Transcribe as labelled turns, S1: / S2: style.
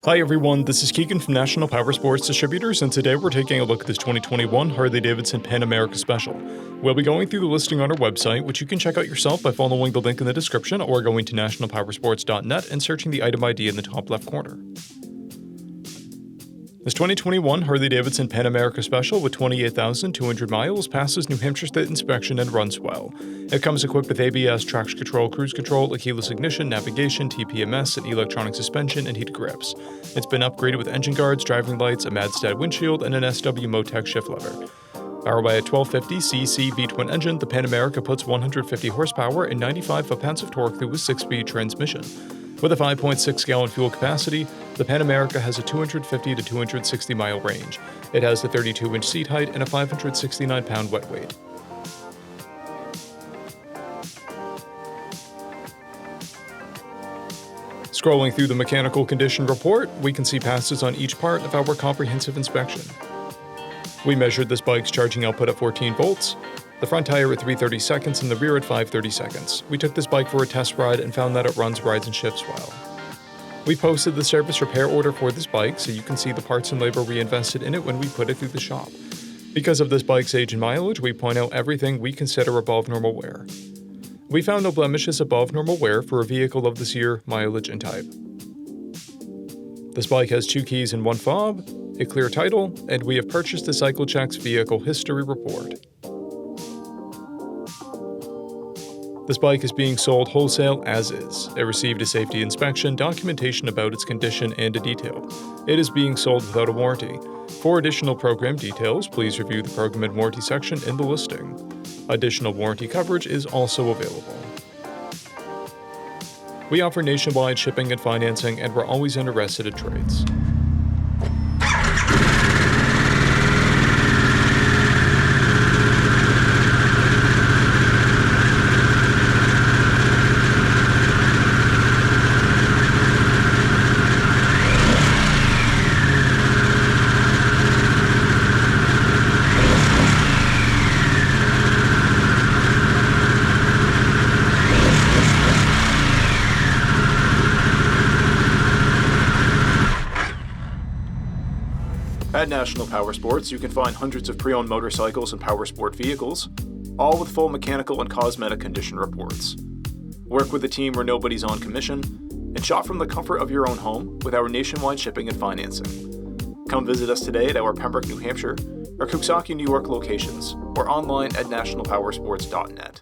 S1: Hi everyone, this is Keegan from National Powersports Distributors, and today we're taking a look at this 2021 Harley-Davidson Pan America Special. We'll be going through the listing on our website, which you can check out yourself by following the link in the description or going to nationalpowersports.net and searching the item ID in the top left corner. This 2021 Harley-Davidson Pan America Special with 28,200 miles passes New Hampshire State inspection and runs well. It comes equipped with ABS, traction control, cruise control, a keyless ignition, navigation, TPMS, an electronic suspension, and heated grips. It's been upgraded with engine guards, driving lights, a Madstad windshield, and an SW Motec shift lever. Powered by a 1250cc V-twin engine, the Pan America puts 150 horsepower and 95 foot-pounds of torque through a 6-speed transmission. With a 5.6-gallon fuel capacity, the Pan America has a 250 to 260 mile range. It has a 32-inch seat height and a 569-pound wet weight. Scrolling through the mechanical condition report, we can see passes on each part of our comprehensive inspection. We measured this bike's charging output at 14 volts, the front tire at 330 seconds and the rear at 530 seconds. We took this bike for a test ride and found that it runs, rides, and shifts well. We posted the service repair order for this bike so you can see the parts and labor we invested in it when we put it through the shop. Because of this bike's age and mileage, we point out everything we consider above normal wear. We found no blemishes above normal wear for a vehicle of this year, mileage, and type. This bike has 2 keys and 1 fob, a clear title, and we have purchased the CycleCheck's vehicle history report. This bike is being sold wholesale as is. It received a safety inspection, documentation about its condition, and a detail. It is being sold without a warranty. For additional program details, please review the program and warranty section in the listing. Additional warranty coverage is also available. We offer nationwide shipping and financing, and we're always interested in trades.
S2: At National Powersports, you can find hundreds of pre-owned motorcycles and powersport vehicles, all with full mechanical and cosmetic condition reports. Work with a team where nobody's on commission, and shop from the comfort of your own home with our nationwide shipping and financing. Come visit us today at our Pembroke, New Hampshire, or Coxsackie, New York locations, or online at nationalpowersports.net.